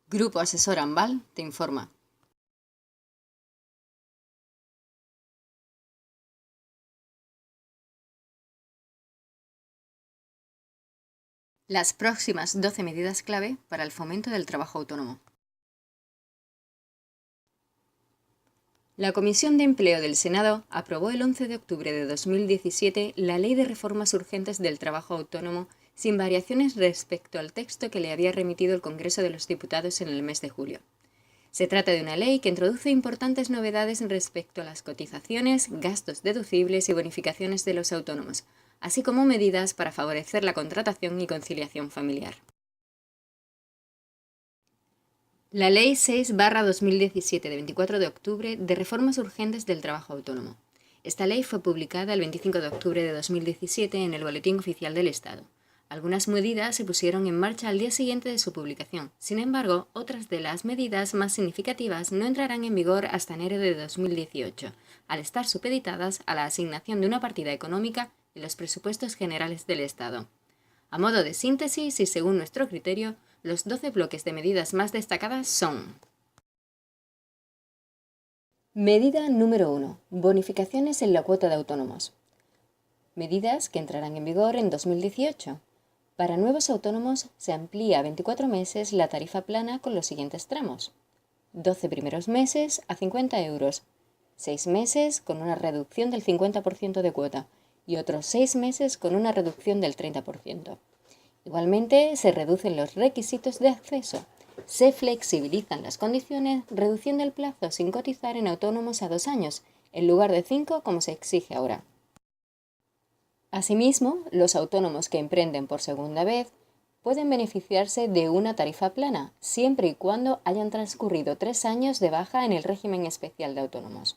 Grupo Asesor Ambal te informa. Las próximas 12 medidas clave para el fomento del trabajo autónomo. La Comisión de Empleo del Senado aprobó el 11 de octubre de 2017 la Ley de Reformas Urgentes del Trabajo Autónomo sin variaciones respecto al texto que le había remitido el Congreso de los Diputados en el mes de julio. Se trata de una ley que introduce importantes novedades respecto a las cotizaciones, gastos deducibles y bonificaciones de los autónomos, así como medidas para favorecer la contratación y conciliación familiar. La Ley 6/2017 de 24 de octubre de Reformas Urgentes del Trabajo Autónomo. Esta ley fue publicada el 25 de octubre de 2017 en el Boletín Oficial del Estado. Algunas medidas se pusieron en marcha al día siguiente de su publicación. Sin embargo, otras de las medidas más significativas no entrarán en vigor hasta enero de 2018, al estar supeditadas a la asignación de una partida económica en los presupuestos generales del Estado. A modo de síntesis y según nuestro criterio, los 12 bloques de medidas más destacadas son: Medida número 1. Bonificaciones en la cuota de autónomos. Medidas que entrarán en vigor en 2018. Para nuevos autónomos se amplía a 24 meses la tarifa plana con los siguientes tramos: 12 primeros meses a 50 euros, 6 meses con una reducción del 50% de cuota y otros 6 meses con una reducción del 30%. Igualmente, se reducen los requisitos de acceso, se flexibilizan las condiciones, reduciendo el plazo sin cotizar en autónomos a 2 años, en lugar de 5 como se exige ahora. Asimismo, los autónomos que emprenden por segunda vez pueden beneficiarse de una tarifa plana, siempre y cuando hayan transcurrido 3 años de baja en el régimen especial de autónomos.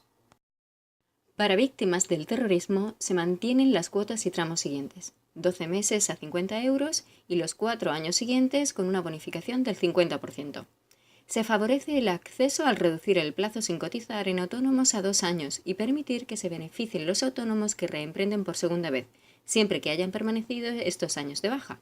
Para víctimas del terrorismo se mantienen las cuotas y tramos siguientes: 12 meses a 50 euros y los 4 años siguientes con una bonificación del 50%. Se favorece el acceso al reducir el plazo sin cotizar en autónomos a 2 años y permitir que se beneficien los autónomos que reemprenden por segunda vez, siempre que hayan permanecido estos años de baja.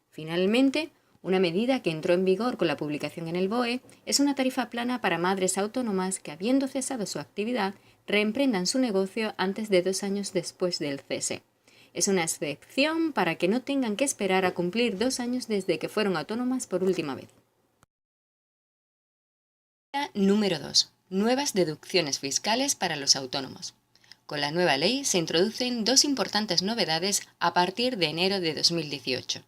Finalmente, una medida que entró en vigor con la publicación en el BOE es una tarifa plana para madres autónomas que, habiendo cesado su actividad, reemprendan su negocio antes de 2 años después del cese. Es una excepción para que no tengan que esperar a cumplir 2 años desde que fueron autónomas por última vez. Número 2. Nuevas deducciones fiscales para los autónomos. Con la nueva ley se introducen 2 importantes novedades a partir de enero de 2018.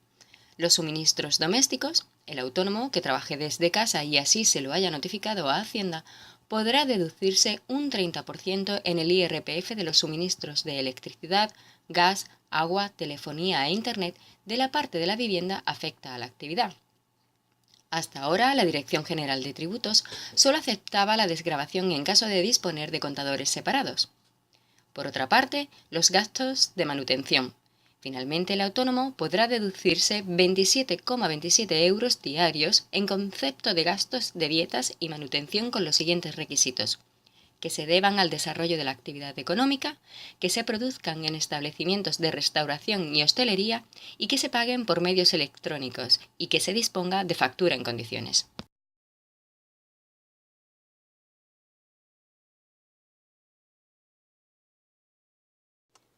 Los suministros domésticos, el autónomo que trabaje desde casa y así se lo haya notificado a Hacienda, podrá deducirse un 30% en el IRPF de los suministros de electricidad, gas, agua, telefonía e Internet de la parte de la vivienda afecta a la actividad. Hasta ahora, la Dirección General de Tributos solo aceptaba la desgravación en caso de disponer de contadores separados. Por otra parte, los gastos de manutención. Finalmente, el autónomo podrá deducirse 27,27 euros diarios en concepto de gastos de dietas y manutención con los siguientes requisitos: que se deban al desarrollo de la actividad económica, que se produzcan en establecimientos de restauración y hostelería y que se paguen por medios electrónicos y que se disponga de factura en condiciones.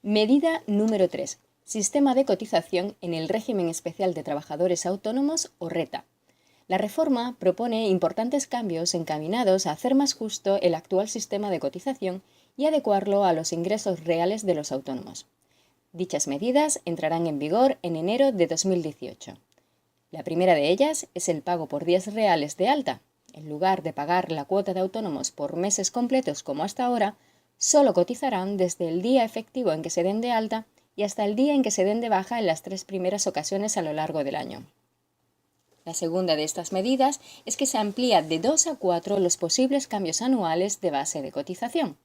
Medida número 3. Sistema de cotización en el régimen especial de trabajadores autónomos o RETA. La reforma propone importantes cambios encaminados a hacer más justo el actual sistema de cotización y adecuarlo a los ingresos reales de los autónomos. Dichas medidas entrarán en vigor en enero de 2018. La primera de ellas es el pago por días reales de alta. En lugar de pagar la cuota de autónomos por meses completos como hasta ahora, solo cotizarán desde el día efectivo en que se den de alta y hasta el día en que se den de baja en las 3 primeras ocasiones a lo largo del año. La segunda de estas medidas es que se amplía de 2 a 4 los posibles cambios anuales de base de cotización.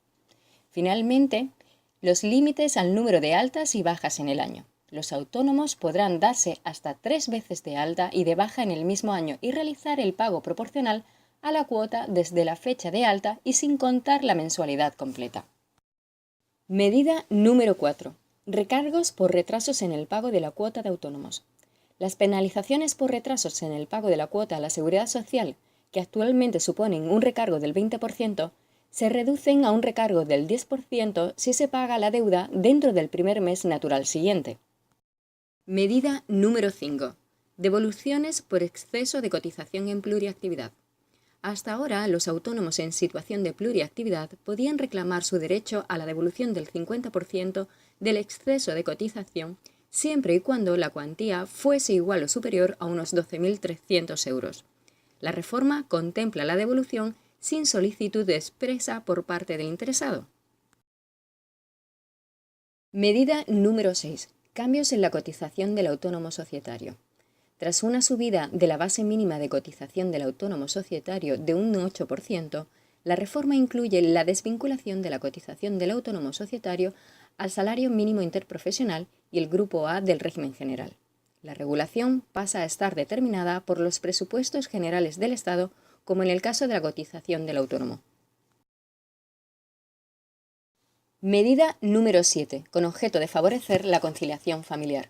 Finalmente, los límites al número de altas y bajas en el año. Los autónomos podrán darse hasta 3 veces de alta y de baja en el mismo año y realizar el pago proporcional a la cuota desde la fecha de alta y sin contar la mensualidad completa. Medida número 4. Recargos por retrasos en el pago de la cuota de autónomos. Las penalizaciones por retrasos en el pago de la cuota a la Seguridad Social, que actualmente suponen un recargo del 20%, se reducen a un recargo del 10% si se paga la deuda dentro del primer mes natural siguiente. Medida número 5. Devoluciones por exceso de cotización en pluriactividad. Hasta ahora, los autónomos en situación de pluriactividad podían reclamar su derecho a la devolución del 50% del exceso de cotización siempre y cuando la cuantía fuese igual o superior a unos 12.300 euros. La reforma contempla la devolución sin solicitud expresa por parte del interesado. Medida número 6. Cambios en la cotización del autónomo societario. Tras una subida de la base mínima de cotización del autónomo societario de un 8%, la reforma incluye la desvinculación de la cotización del autónomo societario al salario mínimo interprofesional y el grupo A del régimen general. La regulación pasa a estar determinada por los presupuestos generales del Estado, como en el caso de la cotización del autónomo. Medida número 7, con objeto de favorecer la conciliación familiar.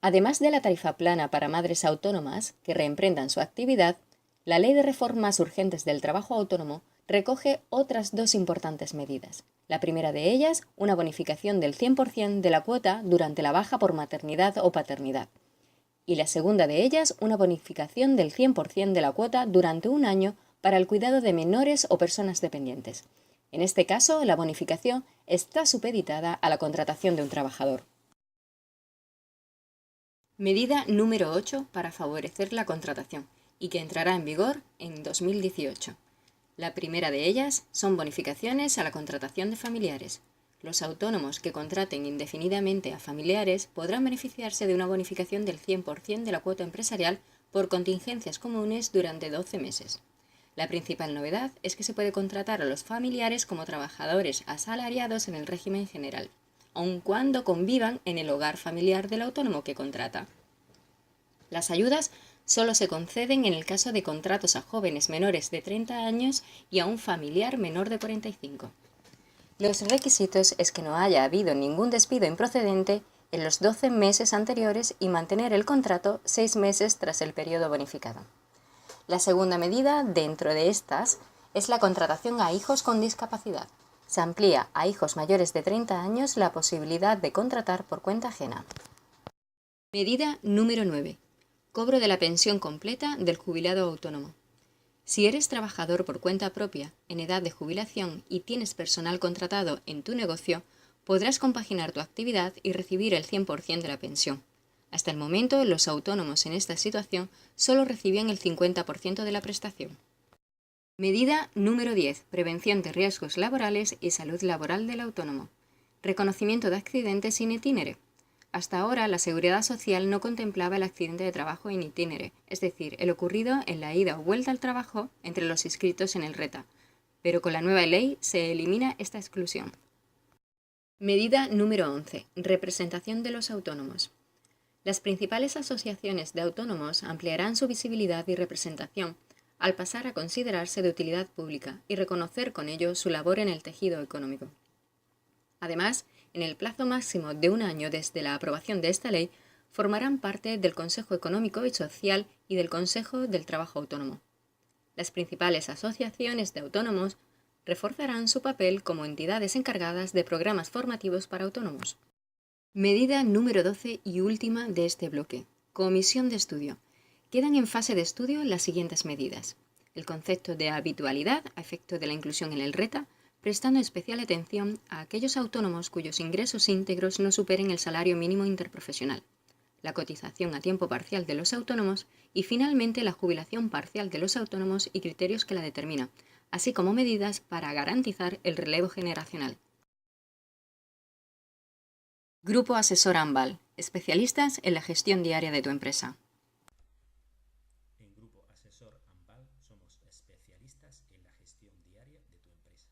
Además de la tarifa plana para madres autónomas que reemprendan su actividad, la Ley de Reformas Urgentes del Trabajo Autónomo recoge otras dos importantes medidas. La primera de ellas, una bonificación del 100% de la cuota durante la baja por maternidad o paternidad. Y la segunda de ellas, una bonificación del 100% de la cuota durante un año para el cuidado de menores o personas dependientes. En este caso, la bonificación está supeditada a la contratación de un trabajador. Medida número 8 para favorecer la contratación y que entrará en vigor en 2018. La primera de ellas son bonificaciones a la contratación de familiares. Los autónomos que contraten indefinidamente a familiares podrán beneficiarse de una bonificación del 100% de la cuota empresarial por contingencias comunes durante 12 meses. La principal novedad es que se puede contratar a los familiares como trabajadores asalariados en el régimen general, aun cuando convivan en el hogar familiar del autónomo que contrata. Las ayudas solo se conceden en el caso de contratos a jóvenes menores de 30 años y a un familiar menor de 45. Los requisitos es que no haya habido ningún despido improcedente en los 12 meses anteriores y mantener el contrato 6 meses tras el periodo bonificado. La segunda medida dentro de estas es la contratación a hijos con discapacidad. Se amplía a hijos mayores de 30 años la posibilidad de contratar por cuenta ajena. Medida número 9. Cobro de la pensión completa del jubilado autónomo. Si eres trabajador por cuenta propia, en edad de jubilación y tienes personal contratado en tu negocio, podrás compaginar tu actividad y recibir el 100% de la pensión. Hasta el momento, los autónomos en esta situación solo recibían el 50% de la prestación. Medida número 10. Prevención de riesgos laborales y salud laboral del autónomo. Reconocimiento de accidentes in itinere. Hasta ahora, la Seguridad Social no contemplaba el accidente de trabajo in itinere, es decir, el ocurrido en la ida o vuelta al trabajo entre los inscritos en el RETA, pero con la nueva ley se elimina esta exclusión. Medida número 11. Representación de los autónomos. Las principales asociaciones de autónomos ampliarán su visibilidad y representación al pasar a considerarse de utilidad pública y reconocer con ello su labor en el tejido económico. Además, en el plazo máximo de un año desde la aprobación de esta ley, formarán parte del Consejo Económico y Social y del Consejo del Trabajo Autónomo. Las principales asociaciones de autónomos reforzarán su papel como entidades encargadas de programas formativos para autónomos. Medida número 12 y última de este bloque. Comisión de estudio. Quedan en fase de estudio las siguientes medidas. El concepto de habitualidad a efecto de la inclusión en el RETA, prestando especial atención a aquellos autónomos cuyos ingresos íntegros no superen el salario mínimo interprofesional. La cotización a tiempo parcial de los autónomos y finalmente la jubilación parcial de los autónomos y criterios que la determinan, así como medidas para garantizar el relevo generacional. Grupo Asesor AMBAL, especialistas en la gestión diaria de tu empresa. En Grupo Asesor AMBAL somos especialistas en la gestión diaria de tu empresa.